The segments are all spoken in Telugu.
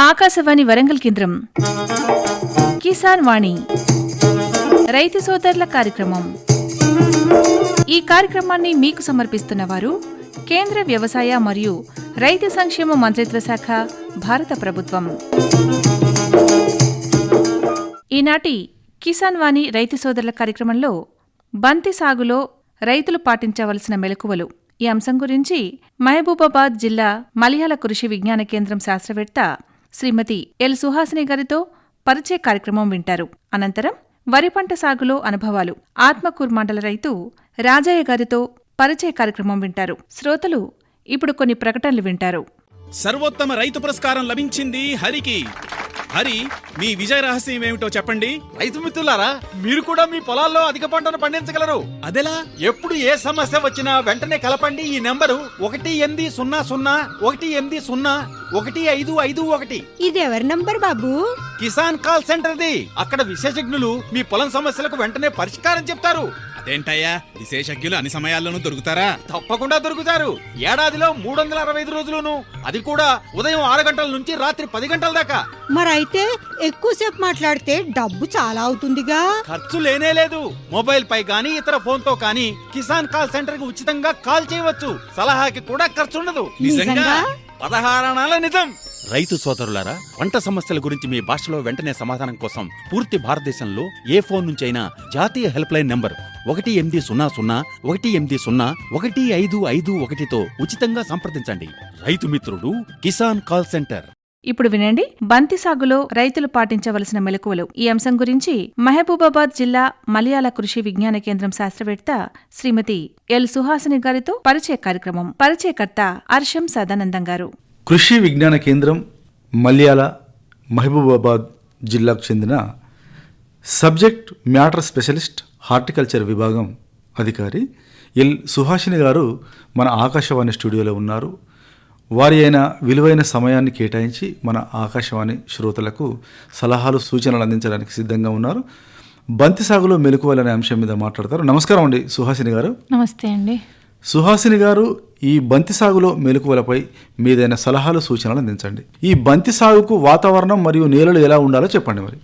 ఆకాశవాణి వరంగల్ కేంద్రం కిసాన్ వాణి రైతు సోదరుల కార్యక్రమం. ఈ కార్యక్రమాన్ని మీకు సమర్పిస్తున్న వారు కేంద్ర వ్యవసాయ మరియు రైతు సంక్షేమ మంత్రిత్వ శాఖ, భారత ప్రభుత్వం. ఈనాటి కిసాన్ వాణి రైతు సోదరుల కార్యక్రమంలో బంతి సాగులో రైతులు పాటించవలసిన మెలకువలు ఈ అంశం గురించి మహబూబాబాద్ జిల్లా మలయాళ కృషి విజ్ఞాన కేంద్రం శాస్త్రవేత్త శ్రీమతి ఎల్ సుహాసిని గారితో పరిచయ కార్యక్రమం వింటారు. అనంతరం వరి పంట సాగులో అనుభవాలు ఆత్మకూరు మండల రైతు రాజయ్య గారితో పరిచయ కార్యక్రమం వింటారు. శ్రోతలు ఇప్పుడు కొన్ని ప్రకటనలు వింటారు. సర్వోత్తమ రైతు పురస్కారం లభించింది హరికి. హరి, మీ విజయ రహస్యం ఏమిటో చెప్పండి. రైతు మిత్రులారా, మీరు కూడా మీ పొలాల్లో అధిక పంటను పండించగలరు. అదెలా? ఎప్పుడు ఏ సమస్య వచ్చినా వెంటనే కలపండి ఈ నెంబరు 1800 ఇది ఎవరి నంబర్ బాబు? కిసాన్ కాల్ సెంటర్ది. అక్కడ విశేషజ్ఞులు మీ పొలం సమస్యలకు వెంటనే పరిష్కారం చెప్తారు. అదేంటయ్యా, విశేషజ్ఞులు అన్ని సమయాల్లోనూ దొరుకుతారా? తప్పకుండా దొరుకుతారు. ఏడాదిలో 365 రోజులును, అది కూడా ఉదయం 6 గంటల నుంచి రాత్రి 10 గంటల దాకా. మరైతే ఎక్కువసేపు మాట్లాడితే డబ్బు చాలా అవుతుందిగా. ఖర్చు లేనే లేదు. మొబైల్ పై గానీ ఇతర ఫోన్ తో కానీ కిసాన్ కాల్ సెంటర్ కి ఉచితంగా కాల్ చేయవచ్చు. సలహాకి కూడా ఖర్చు ఉండదు. నిజంగా? 16 అనాల నిజం. రైతు సోదరులారా, పంట సమస్యల గురించి మీ భాషలో వెంటనే సమాధానం కోసం పూర్తి భారతదేశంలో ఏ ఫోన్ నుంచైనా జాతీయ హెల్ప్ లైన్ నంబర్ 1800-11800-1551తో ఉచితంగా సంప్రదించండి. రైతు మిత్రుడు కిసాన్ కాల్ సెంటర్. ఇప్పుడు వినండి, బంతి సాగులో రైతులు పాటించవలసిన మెలకువలు ఈ అంశం గురించి మహబూబాబాద్ జిల్లా మలయాళ కృషి విజ్ఞాన కేంద్రం శాస్త్రవేత్త శ్రీమతి ఎల్ సుహాసిని గారితో పరిచయ కార్యక్రమం. పరిచయకర్త అర్షం సదానందం గారు. కృషి విజ్ఞాన కేంద్రం మల్యాల మహబూబాబాద్ జిల్లాకు చెందిన సబ్జెక్ట్ మ్యాటర్ స్పెషలిస్ట్ హార్టికల్చర్ విభాగం అధికారి ఎల్ సుహాసిని గారు మన ఆకాశవాణి స్టూడియోలో ఉన్నారు. వారి అయిన విలువైన సమయాన్ని కేటాయించి మన ఆకాశవాణి శ్రోతలకు సలహాలు, సూచనలు అందించడానికి సిద్ధంగా ఉన్నారు. బంతి సాగులో మెలకువలనే అంశం మీద మాట్లాడతారు. నమస్కారం అండి సుహాసిని గారు. నమస్తే అండి. సుహాసిని గారు, ఈ బంతి సాగులో మెలకువలపై మీదైన సలహాలు, సూచనలు అందించండి. ఈ బంతి సాగుకు వాతావరణం మరియు నేలలు ఎలా ఉండాలో చెప్పండి మరి.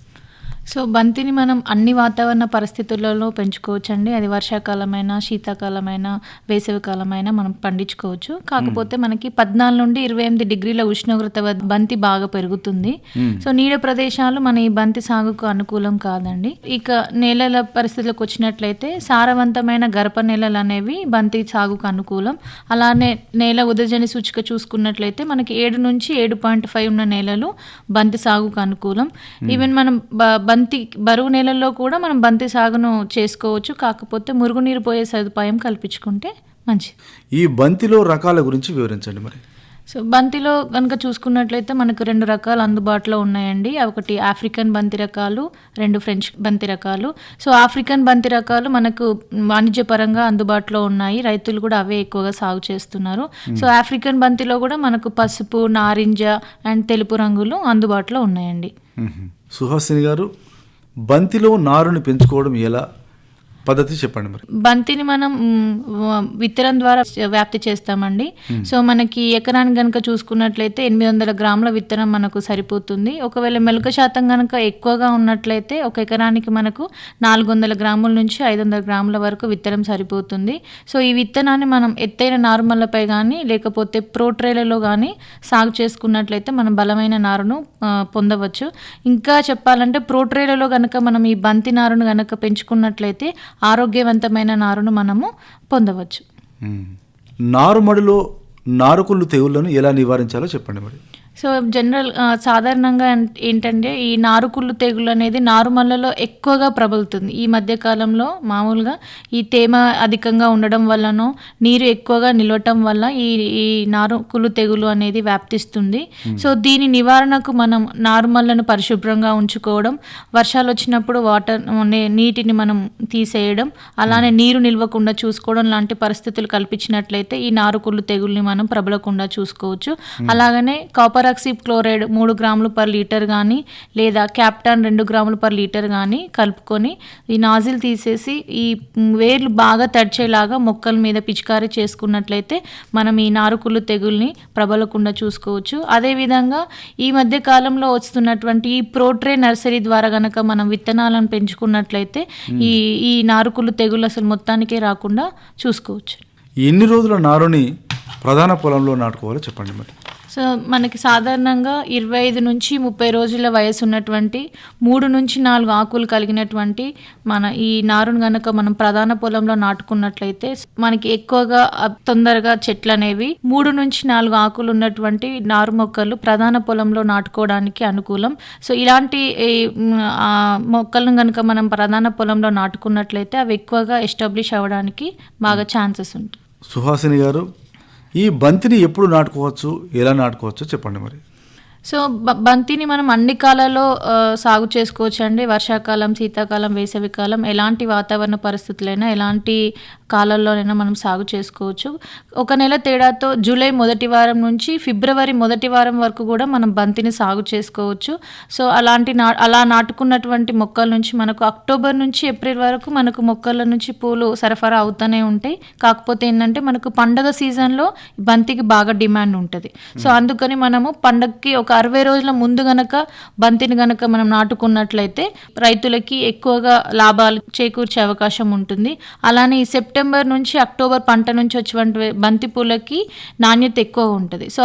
సో బంతిని మనం అన్ని వాతావరణ పరిస్థితులలో పెంచుకోవచ్చండి. అది వర్షాకాలమైన, శీతాకాలమైన, వేసవికాలమైన మనం పండించుకోవచ్చు. కాకపోతే మనకి 14 నుండి 28 డిగ్రీల ఉష్ణోగ్రత వద్ద బంతి బాగా పెరుగుతుంది. సో నీడ ప్రదేశాలు మన ఈ బంతి సాగుకు అనుకూలం కాదండి. ఇక నేలల పరిస్థితులకు వచ్చినట్లయితే సారవంతమైన గరప నేలలు అనేవి బంతి సాగుకు అనుకూలం. అలానే నేల ఉదజని సూచిక చూసుకున్నట్లయితే మనకి 7 నుంచి 7.5 ఉన్న నేలలు బంతి సాగుకు అనుకూలం. ఈవెన్ మనం బంతి బరువు నేలల్లో కూడా మనం బంతి సాగును చేసుకోవచ్చు. కాకపోతే మురుగునీరు పోయే సదుపాయం కల్పించుకుంటే మంచిది. ఈ బంతిలో రకాల గురించి వివరించండి మరి. సో బంతిలో కనుక చూసుకున్నట్లయితే మనకు 2 రకాలు అందుబాటులో ఉన్నాయండి. ఒకటి ఆఫ్రికన్ బంతి రకాలు, 2 ఫ్రెంచ్ బంతి రకాలు. సో ఆఫ్రికన్ బంతి రకాలు మనకు వాణిజ్యపరంగా అందుబాటులో ఉన్నాయి. రైతులు కూడా అవే ఎక్కువగా సాగు చేస్తున్నారు. సో ఆఫ్రికన్ బంతిలో కూడా మనకు పసుపు, నారింజ అండ్ తెలుపు రంగులు అందుబాటులో ఉన్నాయండి. సుహాసిని గారు, బంతిలో నారుని పెంచుకోవడం ఎలా పద్ధతి చెప్పండి మరి. బంతిని మనం విత్తనం ద్వారా వ్యాప్తి చేస్తామండి. సో మనకి ఎకరానికి కనుక చూసుకున్నట్లయితే 800 గ్రాముల విత్తనం మనకు సరిపోతుంది. ఒకవేళ మెలక శాతం కనుక ఎక్కువగా ఉన్నట్లయితే ఒక ఎకరానికి మనకు 400 గ్రాముల నుంచి 500 గ్రాముల వరకు విత్తనం సరిపోతుంది. సో ఈ విత్తనాన్ని మనం ఎత్తైన నారుమల్లపై కానీ లేకపోతే ప్రోట్రేలలో కానీ సాగు చేసుకున్నట్లయితే మనం బలమైన నారును పొందవచ్చు. ఇంకా చెప్పాలంటే ప్రోట్రేలలో కనుక మనం ఈ బంతి నారును కనుక పెంచుకున్నట్లయితే ఆరోగ్యవంతమైన నారును మనము పొందవచ్చు. నారుమడిలో నారుకుళ్ళు తెగుళ్లను ఎలా నివారించాలో చెప్పండి మరి. సో జనరల్ సాధారణంగా ఏంటంటే ఈ నారుకుళ్ళు తెగులు అనేది నారుమల్లలో ఎక్కువగా ప్రబలుతుంది. ఈ మధ్యకాలంలో మామూలుగా ఈ తేమ అధికంగా ఉండడం వల్లనో నీరు ఎక్కువగా నిలవటం వల్ల ఈ నారుకుళ్ళు తెగులు అనేది వ్యాప్తిస్తుంది. సో దీని నివారణకు మనం నారుమల్లను పరిశుభ్రంగా ఉంచుకోవడం, వర్షాలు వచ్చినప్పుడు నీటిని మనం తీసేయడం, అలానే నీరు నిల్వకుండా చూసుకోవడం లాంటి పరిస్థితులు కల్పించినట్లయితే ఈ నారుకుళ్ళు తెగుల్ని మనం ప్రబలకుండా చూసుకోవచ్చు. అలాగనే కాపర్ కాపర్ ఆక్సీ క్లోరైడ్ 3 గ్రాములు పర్ లీటర్ కానీ లేదా క్యాప్టాన్ 2 గ్రాములు పర్ లీటర్ కానీ కలుపుకొని ఈ నాజిల్ తీసేసి ఈ వేర్లు బాగా తడిచేలాగా మొక్కల మీద పిచికారీ చేసుకున్నట్లయితే మనం ఈ నారుకుళ్ళు తెగుల్ని ప్రబలకుండా చూసుకోవచ్చు. అదేవిధంగా ఈ మధ్య కాలంలో వస్తున్నటువంటి ఈ ప్రోట్రే నర్సరీ ద్వారా గనక మనం విత్తనాలను పెంచుకున్నట్లయితే ఈ నారుకుళ్ళు తెగులు అసలు మొత్తానికే రాకుండా చూసుకోవచ్చు. ఎన్ని రోజుల నారుని ప్రధాన పొలంలో నాటుకోవాలో చెప్పండి మరి. సో మనకి సాధారణంగా 25 నుంచి 30 రోజుల వయసు ఉన్నటువంటి 3 నుంచి 4 ఆకులు కలిగినటువంటి మన ఈ నారును గనక మనం ప్రధాన పొలంలో నాటుకున్నట్లయితే మనకి ఎక్కువగా తొందరగా చెట్లు అనేవి 3 నుంచి 4 ఆకులు ఉన్నటువంటి నారు మొక్కలు ప్రధాన పొలంలో నాటుకోవడానికి అనుకూలం. సో ఇలాంటి మొక్కలను గనక మనం ప్రధాన పొలంలో నాటుకున్నట్లయితే అవి ఎక్కువగా ఎస్టాబ్లిష్ అవ్వడానికి బాగా ఛాన్సెస్ ఉంటాయి. సుహాసిని గారు, ఈ బంతిని ఎప్పుడు నాటుకోవచ్చు, ఎలా నాటుకోవచ్చు చెప్పండి మరి. సో బంతిని మనం అన్ని కాలాల్లో సాగు చేసుకోవచ్చు అండి. వర్షాకాలం, శీతాకాలం, వేసవికాలం, ఎలాంటి వాతావరణ పరిస్థితులైనా ఎలాంటి కాలాల్లోనైనా మనం సాగు చేసుకోవచ్చు. ఒక నెల తేడాతో జూలై మొదటి వారం నుంచి ఫిబ్రవరి మొదటి వారం వరకు కూడా మనం బంతిని సాగు చేసుకోవచ్చు. సో అలా నాటుకున్నటువంటి మొక్కల నుంచి మనకు అక్టోబర్ నుంచి ఏప్రిల్ వరకు మనకు మొక్కల నుంచి పూలు సరఫరా అవుతూనే ఉంటాయి. కాకపోతే ఏంటంటే మనకు పండగ సీజన్లో బంతికి బాగా డిమాండ్ ఉంటుంది. సో అందుకని మనము పండగకి ఒక 60 రోజుల ముందు గనక బంతిని గనక మనం నాటుకున్నట్లయితే రైతులకి ఎక్కువగా లాభాలు చేకూర్చే అవకాశం ఉంటుంది. అలానే ఈ సెప్టెంబర్ నుంచి అక్టోబర్ పంట నుంచి వచ్చే బంతి పూలకి నాణ్యత ఎక్కువ ఉంటుంది. సో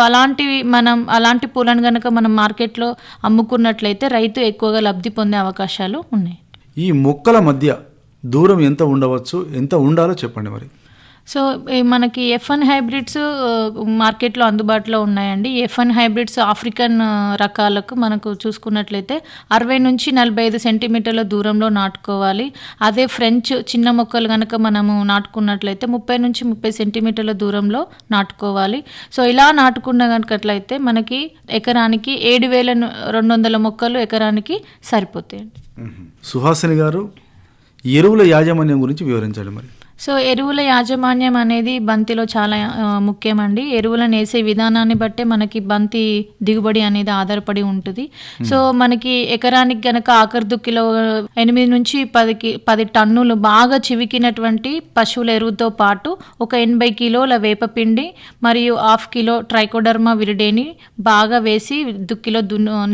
అలాంటి పూలను గనక మనం మార్కెట్లో అమ్ముకున్నట్లయితే రైతు ఎక్కువగా లబ్ధి పొందే అవకాశాలు ఉన్నాయి. ఈ మొక్కల మధ్య దూరం ఎంత ఉండవచ్చు, ఎంత ఉండాలో చెప్పండి మరి. సో మనకి F1 హైబ్రిడ్స్ మార్కెట్లో అందుబాటులో ఉన్నాయండి. F1 హైబ్రిడ్స్ ఆఫ్రికన్ రకాలకు మనకు చూసుకున్నట్లయితే 60 నుంచి 45 సెంటీమీటర్ల దూరంలో నాటుకోవాలి. అదే ఫ్రెంచ్ చిన్న మొక్కలు కనుక మనము నాటుకున్నట్లయితే 30 నుంచి 30 సెంటీమీటర్ల దూరంలో నాటుకోవాలి. సో ఇలా నాటుకున్నట్లయితే మనకి ఎకరానికి 7,200 మొక్కలు ఎకరానికి సరిపోతాయండి. సుహాసిని గారు, ఎరువుల యాజమాన్యం గురించి వివరించండి మరి. సో ఎరువుల యాజమాన్యం అనేది బంతిలో చాలా ముఖ్యమండి. ఎరువులను వేసే విధానాన్ని బట్టే మనకి బంతి దిగుబడి అనేది ఆధారపడి ఉంటుంది. సో మనకి ఎకరానికి గనక ఆఖరి దుక్కిలో 8 నుంచి 10 టన్నులు బాగా చివికినటువంటి పశువుల ఎరువుతో పాటు ఒక 80 కిలోల వేపపిండి మరియు 1/2 కిలో ట్రైకోడర్మా విరిడేని బాగా వేసి దుక్కిలో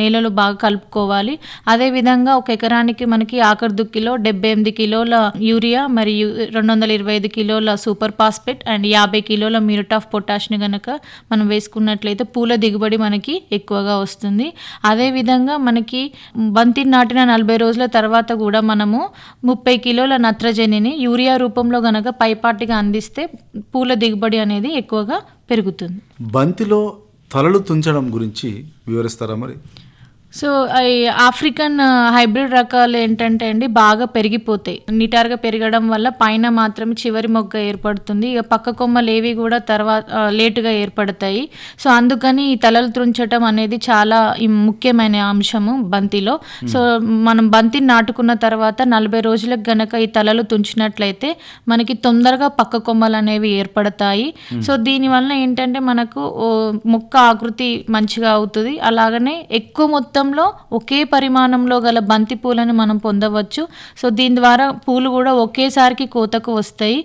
నేలలో బాగా కలుపుకోవాలి. అదేవిధంగా ఒక ఎకరానికి మనకి ఆఖరి దుక్కిలో 78 కిలోల యూరియా మరియు 225 కిలోల సూపర్ ఫాస్ఫేట్ అండ్ 50 కిలోల మ్యూరేట్ ఆఫ్ పొటాష్ని కనుక మనం వేసుకున్నట్లయితే పూల దిగుబడి మనకి ఎక్కువగా వస్తుంది. అదేవిధంగా మనకి బంతి నాటిన 40 రోజుల తర్వాత కూడా మనము 30 కిలోల నత్రజనిని యూరియా రూపంలో గనక పైపాటిగా అందిస్తే పూల దిగుబడి అనేది ఎక్కువగా పెరుగుతుంది. బంతిలో తలలు తుంచడం గురించి వివరిస్తారా మరి. సో ఈ ఆఫ్రికన్ హైబ్రిడ్ రకాలు ఏంటంటే అండి బాగా పెరిగిపోతాయి. నిటారుగా పెరగడం వల్ల పైన మాత్రమే చివరి మొగ్గ ఏర్పడుతుంది. ఇక పక్క కొమ్మలు ఏవి కూడా తర్వాత లేటుగా ఏర్పడతాయి. సో అందుకని ఈ తలలు తుంచడం అనేది చాలా ముఖ్యమైన అంశము బంతిలో. సో మనం బంతిని నాటుకున్న తర్వాత 40 రోజులకు గనక ఈ తలలు తుంచినట్లయితే మనకి తొందరగా పక్క కొమ్మలు అనేవి ఏర్పడతాయి. సో దీనివల్ల ఏంటంటే మనకు మొక్క ఆకృతి మంచిగా అవుతుంది. అలాగనే ఎక్కువ మొత్తం ఒకే పరిమాణంలో గల బంతి పూలను మనం పొందవచ్చు. సో దీని ద్వారా పూలు కూడా ఒకేసారికి కోతకు వస్తాయి.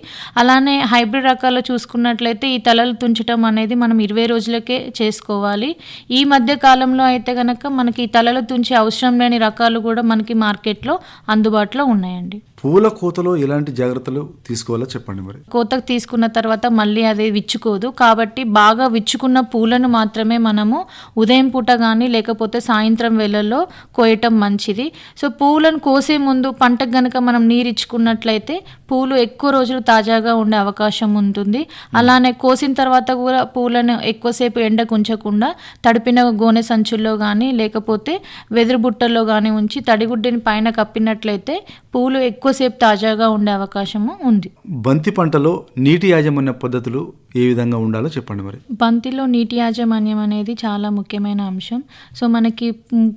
అలానే హైబ్రిడ్ రకాలు చూసుకున్నట్లయితే ఈ తలలు తుంచడం అనేది మనం 20 రోజులకే చేసుకోవాలి. ఈ మధ్య కాలంలో అయితే కనుక మనకి ఈ తలలు తుంచే అవసరం లేని రకాలు కూడా మనకి మార్కెట్లో అందుబాటులో ఉన్నాయండి. పూల కోతలో ఎలాంటి జాగ్రత్తలు తీసుకోవాలో చెప్పండి మరి. కోతకు తీసుకున్న తర్వాత మళ్ళీ అది విచ్చుకోదు. కాబట్టి బాగా విచ్చుకున్న పూలను మాత్రమే మనము ఉదయం పూట కానీ లేకపోతే సాయంత్రం వేళల్లో కోయటం మంచిది. సో పూలను కోసే ముందు పంటకు గనక మనం నీరు ఇచ్చుకున్నట్లయితే పూలు ఎక్కువ రోజులు తాజాగా ఉండే అవకాశం ఉంటుంది. అలానే కోసిన తర్వాత కూడా పూలను ఎక్కువసేపు ఎండకు ఉంచకుండా తడిపిన గోనె సంచుల్లో కానీ లేకపోతే వెదురు బుట్టల్లో కానీ ఉంచి తడిగుడ్డిని పైన కప్పినట్లయితే పూలు ఎక్కువసేపు తాజాగా ఉండే అవకాశము ఉంది. బంతి పంటలో నీటి యాజమాన్య పద్ధతులు ఏ విధంగా ఉండాలో చెప్పండి మరి. బంతిలో నీటి యాజమాన్యం అనేది చాలా ముఖ్యమైన అంశం. సో మనకి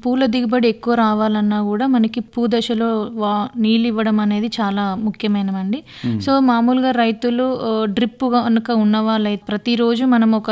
పూల దిగుబడి ఎక్కువ రావాలన్నా కూడా మనకి పూ దశలో నీళ్ళు ఇవ్వడం అనేది చాలా ముఖ్యమైనవండి. సో మామూలుగా రైతులు డ్రిప్ కనుక ఉన్న వాళ్ళైతే ప్రతిరోజు మనం ఒక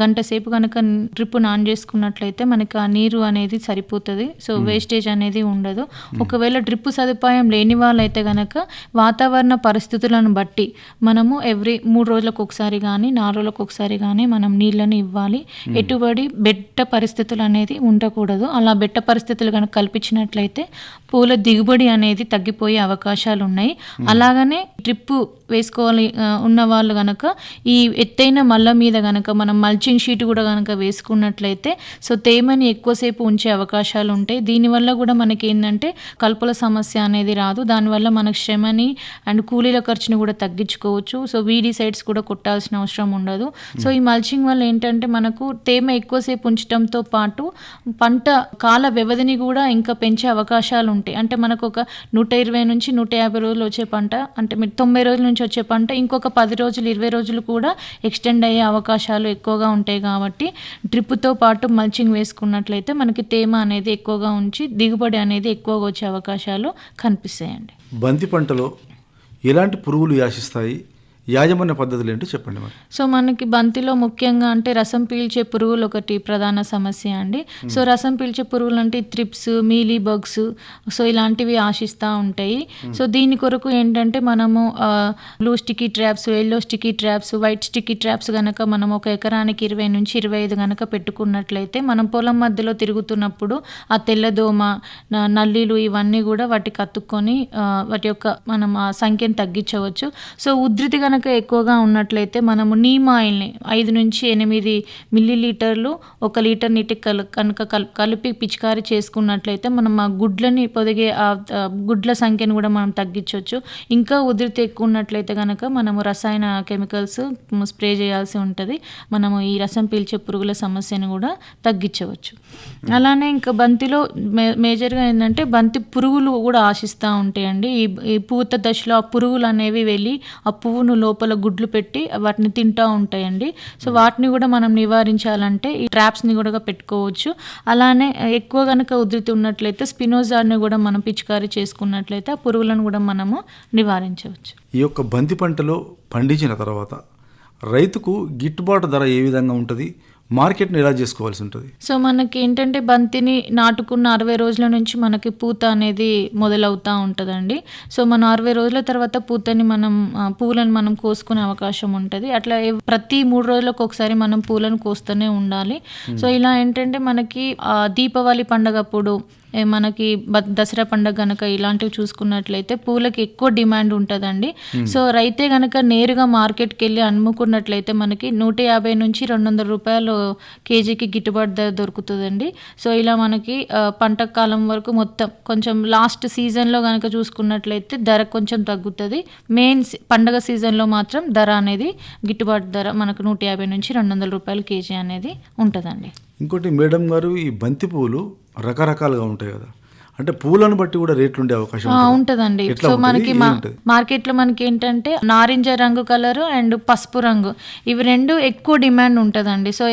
గంట సేపు కనుక డ్రిప్ ఆన్ చేసుకున్నట్లయితే మనకి ఆ నీరు అనేది సరిపోతుంది. సో వేస్టేజ్ అనేది ఉండదు. ఒకవేళ డ్రిప్ సదుపాయం లేని వాళ్ళైతే కనుక వాతావరణ పరిస్థితులను బట్టి మనము ఎవ్రీ 3 రోజులకు ఒకసారి కానీ 4 రోజులకు ఒకసారి కానీ మనం నీళ్ళని ఇవ్వాలి. ఎటుబడి బెట్ట పరిస్థితులు అనేది ఉండకూడదు. అలా బెట్ట పరిస్థితులు కనుక కల్పించినట్లయితే పూల దిగుబడి అనేది తగ్గిపోయే అవకాశాలు ఉన్నాయి. అలాగనే డ్రిప్ వేసుకోవాలి ఉన్న వాళ్ళు కనుక ఈ ఎత్తైన మళ్ళ మీద కనుక మనం మల్చింగ్ షీట్ కూడా కనుక వేసుకున్నట్లయితే సో తేమని ఎక్కువసేపు ఉంచే అవకాశాలు ఉంటాయి. దీనివల్ల కూడా మనకి ఏంటంటే కలుపుల సమస్య అనేది రాదు. దానివల్ల మనకు శ్రమని అండ్ కూలీల ఖర్చుని కూడా తగ్గించుకోవచ్చు. సో వీడిసైడ్స్ కూడా కొట్టాల్సిన అవసరం ఉండదు. సో ఈ మల్చింగ్ వల్ల ఏంటంటే మనకు తేమ ఎక్కువసేపు ఉంచడంతో పాటు పంట కాల వ్యవధిని కూడా ఇంకా పెంచే అవకాశాలు ఉంటాయి. అంటే మనకు ఒక 120 నుంచి 150 రోజులు వచ్చే పంట, అంటే 90 రోజుల నుంచి వచ్చే పంట ఇంకొక 10 రోజులు 20 రోజులు కూడా ఎక్స్టెండ్ అయ్యే అవకాశాలు ఎక్కువగా ఉంటాయి. కాబట్టి డ్రిప్తో పాటు మల్చింగ్ వేసుకున్నట్లయితే మనకి తేమ అనేది ఎక్కువగా ఉంచి దిగుబడి అనేది ఎక్కువగా వచ్చే అవకాశాలు కనిపిస్తాయండి. బంతి పంటలో ఎలాంటి పురుగులు యాశిస్తాయి, యాజమాన్య పద్ధతులు ఏంటో చెప్పండి మరి. సో మనకి బంతిలో ముఖ్యంగా అంటే రసం పీల్చే పురుగులు ఒకటి ప్రధాన సమస్య అండి. సో రసం పీల్చే పురుగులు అంటే త్రిప్స్, మీలీ బగ్స్, సో ఇలాంటివి ఆశిస్తూ ఉంటాయి. సో దీని కొరకు ఏంటంటే మనము blue sticky traps, yellow sticky traps, white sticky traps కనుక మనం ఒక ఎకరానికి 20 నుంచి 25 కనుక పెట్టుకున్నట్లయితే మనం పొలం మధ్యలో తిరుగుతున్నప్పుడు ఆ తెల్లదోమ, నల్లీలు ఇవన్నీ కూడా వాటికి అతుక్కొని వాటి యొక్క మనం ఆ సంఖ్యను తగ్గించవచ్చు. సో ఉధృతి కనుక ఎక్కువగా ఉన్నట్లయితే మనము నీమ్ ఆయిల్ని 5 నుంచి 8 మిల్లీలీటర్లు 1 లీటర్ నీటికి కనుక కలిపి పిచికారీ చేసుకున్నట్లయితే మనం ఆ గుడ్లని పొదిగే ఆ గుడ్ల సంఖ్యను కూడా మనం తగ్గించవచ్చు. ఇంకా ఉధృతి ఎక్కువ ఉన్నట్లయితే కనుక మనము రసాయన కెమికల్స్ స్ప్రే చేయాల్సి ఉంటుంది. మనము ఈ రసం పీల్చే పురుగుల సమస్యను కూడా తగ్గించవచ్చు. అలానే ఇంకా బంతిలో మేజర్గా ఏంటంటే బంతి పురుగులు కూడా ఆశిస్తూ ఉంటాయండి. ఈ పూత దశలో ఆ పురుగులు అనేవి వెళ్ళి ఆ పువ్వును లోపల గుడ్లు పెట్టి వాటిని తింటూ ఉంటాయండి. సో వాటిని కూడా మనం నివారించాలంటే ఈ ట్రాప్స్ని కూడా పెట్టుకోవచ్చు. అలానే ఎక్కువ కనుక ఉధృతి ఉన్నట్లయితే స్పినోజార్ని కూడా మనం పిచికారీ చేసుకున్నట్లయితే ఆ పురుగులను కూడా మనము నివారించవచ్చు. ఈ యొక్క బంతి పంటలో పండించిన తర్వాత రైతుకు గిట్టుబాటు ధర ఏ విధంగా ఉంటుంది, మార్కెట్ని ఎలా చేసుకోవాల్సి ఉంటుంది? సో మనకి ఏంటంటే బంతిని నాటుకున్న 60 రోజుల నుంచి మనకి పూత అనేది మొదలవుతూ ఉంటుందండి. సో మనం 60 రోజుల తర్వాత పూలను మనం కోసుకునే అవకాశం ఉంటుంది. అట్లా ప్రతి 3 రోజులకు ఒకసారి మనం పూలను కోస్తూనే ఉండాలి. సో ఇలా ఏంటంటే మనకి దీపావళి పండగప్పుడు మనకి దసరా పండుగ కనుక ఇలాంటివి చూసుకున్నట్లయితే పూలకి ఎక్కువ డిమాండ్ ఉంటుందండి. సో రైతే కనుక నేరుగా మార్కెట్కి వెళ్ళి అమ్ముకున్నట్లయితే మనకి 150 నుంచి 200 రూపాయలు కేజీకి గిట్టుబాటు ధర దొరుకుతుందండి. సో ఇలా మనకి పంట కాలం వరకు మొత్తం కొంచెం లాస్ట్ సీజన్లో కనుక చూసుకున్నట్లయితే ధర కొంచెం తగ్గుతుంది. మెయిన్ పండగ సీజన్లో మాత్రం ధర అనేది గిట్టుబాటు ధర మనకు 150 నుంచి 200 రూపాయలు కేజీ అనేది ఉంటుందండి. ఇంకోటి మేడం గారు, ఈ బంతి పువ్వులు రకరకాలుగా ఉంటాయి కదా, అంటే పూలను బట్టి కూడా రేట్లు ఉండే అవకాశం ఉంటుందండి. సో మనకి మార్కెట్లో మనకి ఏంటంటే నారింజ రంగు కలరు అండ్ పసుపు రంగు, ఇవి 2 ఎక్కువ డిమాండ్ ఉంటుందండి. సో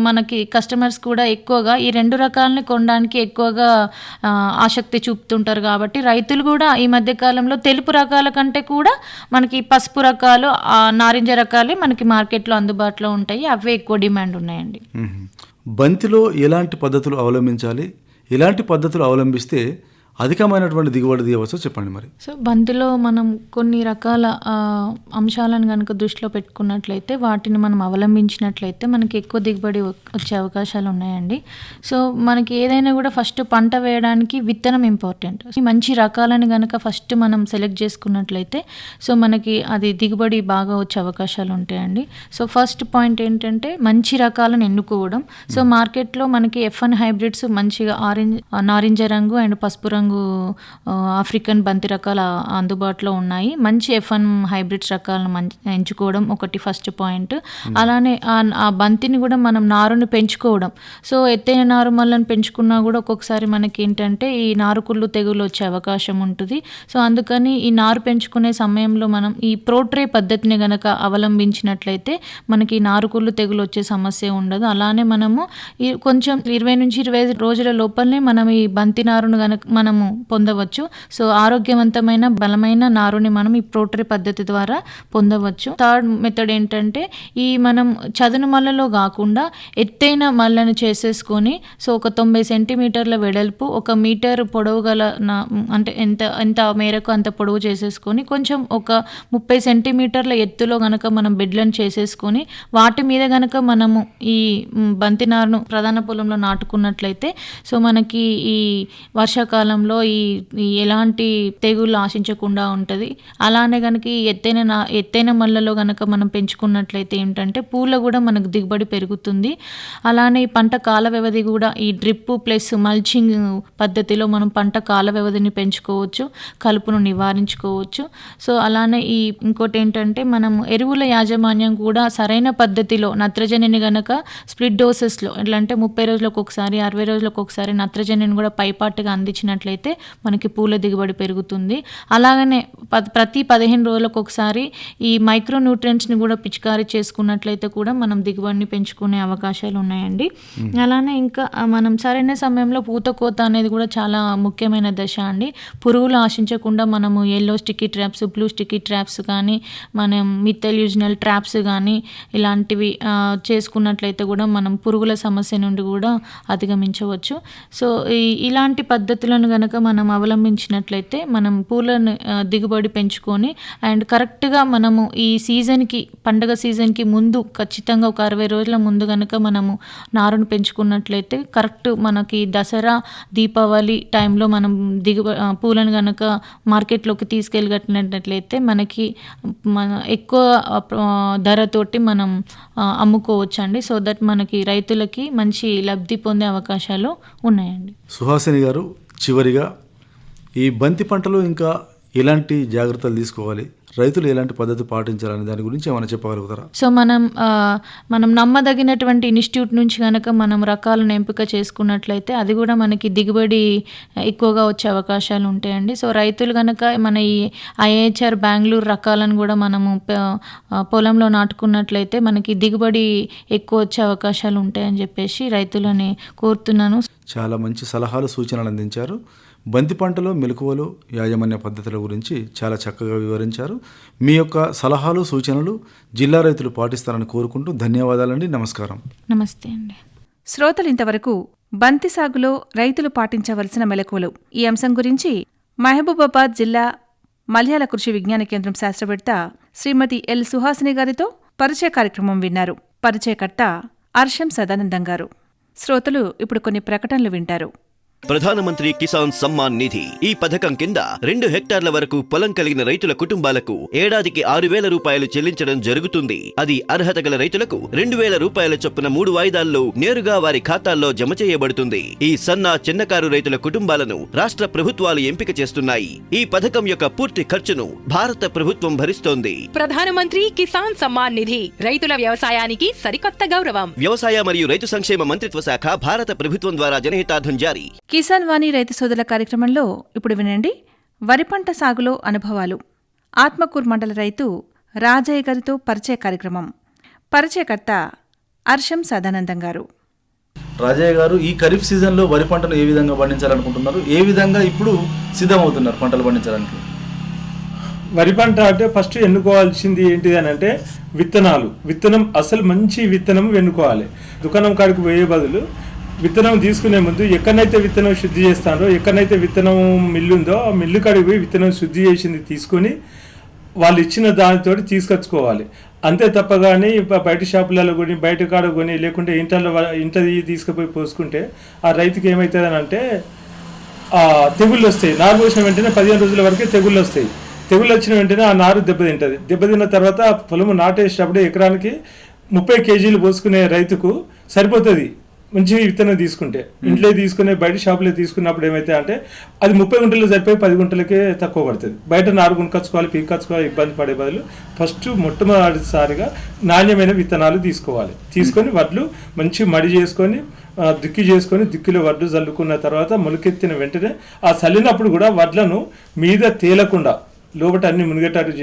మనకి కస్టమర్స్ కూడా ఎక్కువగా ఈ 2 రకాలని కొనడానికి ఎక్కువగా ఆసక్తి చూపుతుంటారు. కాబట్టి రైతులు కూడా ఈ మధ్య కాలంలో తెలుపు రకాల కంటే కూడా మనకి పసుపు రకాలు, నారింజ రకాలే మనకి మార్కెట్లో అందుబాటులో ఉంటాయి. అవే ఎక్కువ డిమాండ్ ఉన్నాయండి. బంతిలో ఎలాంటి పద్ధతులు అవలంబించాలి, ఎలాంటి పద్ధతులు అవలంబిస్తే అధికమైనటువంటి దిగుబడి తీయవచ్చో చెప్పండి మరి. సో బంతిలో మనం కొన్ని రకాల అంశాలను కనుక దృష్టిలో పెట్టుకున్నట్లయితే వాటిని మనం అవలంబించినట్లయితే మనకి ఎక్కువ దిగుబడి వచ్చే అవకాశాలు ఉన్నాయండి. సో మనకి ఏదైనా కూడా ఫస్ట్ పంట వేయడానికి విత్తనం ఇంపార్టెంట్. మంచి రకాలను కనుక ఫస్ట్ మనం సెలెక్ట్ చేసుకున్నట్లయితే సో మనకి అది దిగుబడి బాగా వచ్చే అవకాశాలు ఉంటాయండి. సో ఫస్ట్ పాయింట్ ఏంటంటే మంచి రకాలను ఎన్నుకోవడం. సో మార్కెట్లో మనకి F1 హైబ్రిడ్స్ మంచిగా నారింజ రంగు అండ్ పసుపు రంగు రంగు ఆఫ్రికన్ బంతి రకాలు అందుబాటులో ఉన్నాయి. మంచి F1 హైబ్రిడ్స్ రకాలను ఎంచుకోవడం ఒకటి ఫస్ట్ పాయింట్. అలానే ఆ బంతిని కూడా మనం నారుని పెంచుకోవడం. సో ఎత్తైన నారుమల్లను పెంచుకున్నా కూడా ఒక్కొక్కసారి మనకి ఏంటంటే ఈ నారుకుళ్ళు తెగులు వచ్చే అవకాశం ఉంటుంది. సో అందుకని ఈ నారు పెంచుకునే సమయంలో మనం ఈ ప్రోట్రే పద్ధతిని గనక అవలంబించినట్లయితే మనకి ఈ నారుకుళ్ళు తెగులు వచ్చే సమస్య ఉండదు. అలానే మనము ఈ కొంచెం 20 నుంచి 25 రోజుల లోపలనే మనం ఈ బంతి నారును గనక మనము పొందవచ్చు. సో ఆరోగ్యవంతమైన బలమైన నారుని మనం ఈ ప్రోటరీ పద్ధతి ద్వారా పొందవచ్చు. థర్డ్ మెథడ్ ఏంటంటే ఈ మనం చదును మల్లలో కాకుండా ఎత్తైన మల్లను చేసేసుకొని సో ఒక 90 సెంటీమీటర్ల వెడల్పు 1 మీటర్ పొడవు గల అంటే ఎంత మేరకు అంత పొడవు చేసేసుకొని కొంచెం ఒక 30 సెంటీమీటర్ల ఎత్తులో గనక మనం బెడ్లను చేసేసుకొని వాటి మీద గనక మనము ఈ బంతి నారును ప్రధాన పొలంలో నాటుకున్నట్లయితే సో మనకి ఈ వర్షాకాలంలో ఈ ఎలాంటి తెగుళ్ళు ఆశించకుండా ఉంటుంది. అలానే కనుక ఈ ఎత్తైన మల్లలో కనుక మనం పెంచుకున్నట్లయితే ఏంటంటే పూల కూడా మనకు దిగుబడి పెరుగుతుంది. అలానే ఈ పంట కాల వ్యవధి కూడా ఈ డ్రిప్ ప్లస్ మల్చింగ్ పద్ధతిలో మనం పంట కాల వ్యవధిని పెంచుకోవచ్చు, కలుపును నివారించుకోవచ్చు. సో అలానే ఇంకోటి ఏంటంటే మనం ఎరువుల యాజమాన్యం కూడా సరైన పద్ధతిలో నత్రజనిని గనక స్ప్లిట్ డోసెస్లో ఎట్లా అంటే 30 రోజులకు ఒకసారి 60 రోజులకు ఒకసారి నత్రజనిని కూడా పైపాటుగా అందించినట్లయితే మనకి పూల దిగుబడి పెరుగుతుంది. అలాగనే ప్రతి 15 రోజులకు ఒకసారి ఈ మైక్రో న్యూట్రియంట్స్ని కూడా పిచికారీ చేసుకున్నట్లయితే కూడా మనం దిగుబడిని పెంచుకునే అవకాశాలు ఉన్నాయండి. అలానే ఇంకా మనం సరైన సమయంలో పూత కోత అనేది కూడా చాలా ముఖ్యమైన దశ అండి. పురుగులు ఆశించకుండా మనము yellow sticky traps, blue sticky traps కానీ మనం మిథైల్ యూజినల్ ట్రాప్స్ కానీ ఇలాంటివి చేసుకున్నట్లయితే కూడా మనం పురుగుల సమస్య నుండి కూడా అధిగమించవచ్చు. సో ఇలాంటి పద్ధతులను కనుక మనం అవలంబించినట్లయితే మనం పూలను దిగుబడి పెంచుకొని అండ్ కరెక్ట్గా మనము ఈ సీజన్కి పండగ సీజన్కి ముందు ఖచ్చితంగా ఒక 60 రోజుల ముందు కనుక మనము నారును పెంచుకున్నట్లయితే కరెక్ట్ మనకి దసరా దీపావళి టైంలో మనం పూలను కనుక మార్కెట్లోకి తీసుకెళ్ళగట్టినట్లయితే మనకి ఎక్కువ ధరతోటి మనం అమ్ముకోవచ్చు అండి. సో దట్ మనకి రైతులకి మంచి లబ్ధి పొందే అవకాశాలు ఉన్నాయండి. సుహాసిని గారు, చివరిగా ఈ బంతి పంటలో ఇంకా ఎలాంటి జాగ్రత్తలు తీసుకోవాలి, రైతులు ఎలాంటి పద్ధతి పాటించాలని దాని గురించి ఏమైనా చెప్పగలుగుతారా? సో మనం నమ్మదగినటువంటి ఇన్స్టిట్యూట్ నుంచి కనుక మనం రకాలను ఎంపిక చేసుకున్నట్లయితే అది కూడా మనకి దిగుబడి ఎక్కువగా వచ్చే అవకాశాలు ఉంటాయండి. సో రైతులు కనుక మన ఈ IIHR బెంగళూరు రకాలను కూడా మనము పొలంలో నాటుకున్నట్లయితే మనకి దిగుబడి ఎక్కువ వచ్చే అవకాశాలు ఉంటాయని చెప్పేసి రైతులని కోరుతున్నాను. చాలా మంచి సలహాలు, సూచనలు అందించారు. బంతి పంటలో మెలకువలు, యాజమాన్య పద్ధతుల గురించి చాలా చక్కగా వివరించారు. మీ యొక్క సలహాలు, సూచనలు జిల్లా రైతులు పాటిస్తారని కోరుకుంటూ ధన్యవాదాలండి. నమస్కారం. నమస్తే అండి. శ్రోతలు ఇంతవరకు బంతి సాగులో రైతులు పాటించవలసిన మెలకువలు ఈ అంశం గురించి మహబూబాబాద్ జిల్లా మల్యాల కృషి విజ్ఞాన కేంద్రం శాస్త్రవేత్త శ్రీమతి ఎల్ సుహాసిని గారితో పరిచయ కార్యక్రమం విన్నారు. పరిచయకర్త అర్షం సదానందం గారు. శ్రోతలు ఇప్పుడు కొన్ని ప్రకటనలు వింటారు. ప్రధానమంత్రి కిసాన్ సమ్మాన్ నిధి ఈ పథకం కింద 2 హెక్టార్ల వరకు పొలం కలిగిన రైతుల కుటుంబాలకు ఏడాదికి 6,000 రూపాయలు చెల్లించడం జరుగుతుంది. అది అర్హత గల రైతులకు 2,000 రూపాయల చొప్పున 3 వాయిదాల్లో నేరుగా వారి ఖాతాల్లో జమ చేయబడుతుంది. ఈ సన్న చిన్నకారు రైతుల కుటుంబాలను రాష్ట్ర ప్రభుత్వాలు ఎంపిక చేస్తున్నాయి. ఈ పథకం యొక్క పూర్తి ఖర్చును భారత ప్రభుత్వం భరిస్తోంది. ప్రధానమంత్రి కిసాన్ సమ్మాన్ నిధి రైతుల వ్యవసాయానికి సరికొత్త గౌరవం. వ్యవసాయ మరియు రైతు సంక్షేమ మంత్రిత్వ శాఖ, భారత ప్రభుత్వం ద్వారా జనహితార్థం జారీ. కిసాన్ వాణి రైతు సోదరుల కార్యక్రమంలో ఇప్పుడు వినండి వరి పంట సాగులో అనుభవాలు. ఆత్మకూరు మండల రైతు రాజయ్య గారితో పరిచయ కార్యక్రమం. పరిచయకర్త అర్షం సదానందం గారు. రాజయ్య గారు, ఈ ఖరీఫ్ సీజన్లో వరి పంటను ఏ విధంగా పండించాలనుకుంటున్నారు? ఏ విధంగా ఇప్పుడు సిద్ధమవుతున్నారు పంటలు పండించడానికి? వరి పంట అంటే ఫస్ట్ ఎన్నుకోవాల్సింది ఏంటిది అని అంటే విత్తనం అసలు మంచి విత్తనం ఎన్నుకోవాలి. దుకాణం కాడికి పోయే బదులు విత్తనం తీసుకునే ముందు ఎక్కడైతే విత్తనం శుద్ధి చేస్తారో, ఎక్కడైతే విత్తనం మిల్లు ఉందో ఆ మిల్లు కాడికి పోయి విత్తనం శుద్ధి చేసింది తీసుకొని వాళ్ళు ఇచ్చిన దానితో తీసుకొచ్చుకోవాలి. అంతే తప్ప కానీ బయట షాపులలో కొని బయట కాడ కొని లేకుంటే ఇంట్లో తీసుకుపోయి పోసుకుంటే ఆ రైతుకి ఏమవుతుంది అని అంటే తెగుళ్ళు వస్తాయి. నారు పోసిన వెంటనే 15 రోజుల వరకే తెగుళ్ళు వస్తాయి. తెగుళ్ళు వచ్చిన వెంటనే ఆ నారు దెబ్బతింటుంది. దెబ్బతిన్న తర్వాత పొలము నాటేసేటప్పుడు ఎకరానికి 30 కేజీలు పోసుకునే రైతుకు సరిపోతుంది మంచి విత్తనం తీసుకుంటే ఇంట్లో తీసుకునే బయట షాపులో తీసుకున్నప్పుడు ఏమైతే అంటే అది 30 గుంటలు సరిపోయి 10 గుంటలకే తక్కువ పడుతుంది. బయట 4 గుంటకొచ్చుకోవాలి పీకొచ్చుకోవాలి ఇబ్బంది పడే బదులు ఫస్ట్ మొట్టమొదటిసారిగా నాణ్యమైన విత్తనాలు తీసుకోవాలి. తీసుకొని వడ్లు మంచి మడి చేసుకొని దుక్కి చేసుకొని దుక్కిలో వడ్లు చల్లుకున్న తర్వాత మొలకెత్తిన వెంటనే ఆ చల్లినప్పుడు కూడా వడ్లను మీద తేలకుండా లోపల అన్ని మునిగేటట్టు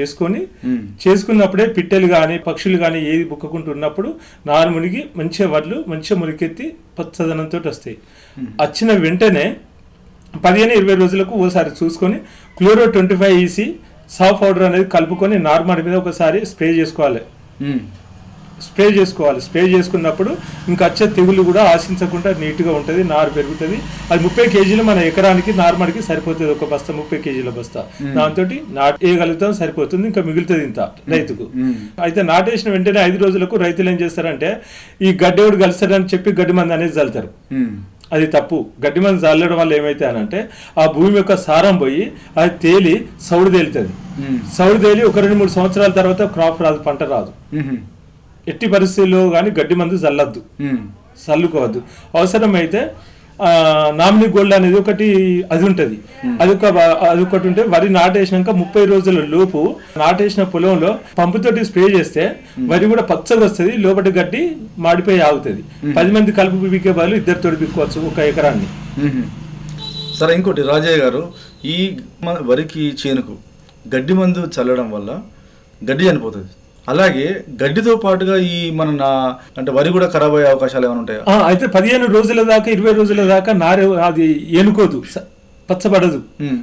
చేసుకున్నప్పుడే పిట్టెలు కానీ పక్షులు కానీ ఏది బుక్కకుంటున్నప్పుడు నారు మునిగి మంచిగా వడ్లు మంచిగా మునికెత్తి పచ్చదనంతో వస్తాయి. వచ్చిన వెంటనే 15-20 రోజులకు ఓసారి చూసుకొని క్లోరో 25 EC సాఫ్ పౌడర్ అనేది కలుపుకొని నార్మల్ మీద ఒకసారి స్ప్రే చేసుకోవాలి. స్ప్రే చేసుకున్నప్పుడు ఇంకా వచ్చే తెగులు కూడా ఆశించకుండా నీట్గా ఉంటుంది, నారు పెరుగుతుంది. అది 30 కేజీలు మన ఎకరానికి నార్మల్కి సరిపోతుంది. ఒక బస్తా 30 కేజీల బస్తా దాంతో నాటేయగలుగుతాం, సరిపోతుంది. ఇంకా మిగులుతుంది ఇంత రైతుకు. అయితే నాటేసిన వెంటనే 5 రోజులకు రైతులు ఏం చేస్తారంటే ఈ గడ్డెవుడు కలుస్తాడని చెప్పి గడ్డి మందు అనేది చల్లుతారు. అది తప్పు. గడ్డి మందు చల్లడం వల్ల ఏమైతే అనంటే ఆ భూమి యొక్క సారం పోయి అది తేలి సౌడు తేలుతుంది. సౌడు తేలి ఒక 2-3 సంవత్సరాల తర్వాత క్రాప్ రాదు, పంట రాదు. ఎట్టి పరిస్థితుల్లో కానీ గడ్డి మందు చల్లద్దు, చల్లుకోవద్దు. అవసరమైతే నామినీ గోల్డ్ అనేది ఒకటి అది ఉంటుంది. అదొకటి ఉంటే వరి నాటేసినాక 30 రోజుల లోపు నాటేసిన పొలంలో పంపుతోటి స్ప్రే చేస్తే వరి కూడా పచ్చగా వస్తుంది, లోపలి గడ్డి మాడిపోయి ఆగుతుంది. 10 మంది కలుపు పీకే బదులు 2 తోటి పీక్కోవచ్చు ఒక ఎకరాన్ని. సరే, ఇంకోటి రాజయ్య గారు, ఈ వరికి చేనుకు గడ్డి మందు చల్లడం వల్ల గడ్డి చనిపోతుంది. అలాగే గడ్డితో పాటుగా ఈ అంటే వరి కూడా ఖరాబ్ అయ్యే అవకాశాలు ఏమైనా ఉంటాయా? అయితే 15 రోజుల దాకా 20 రోజుల దాకా నారే అది ఏనుకోదు, పచ్చబడదు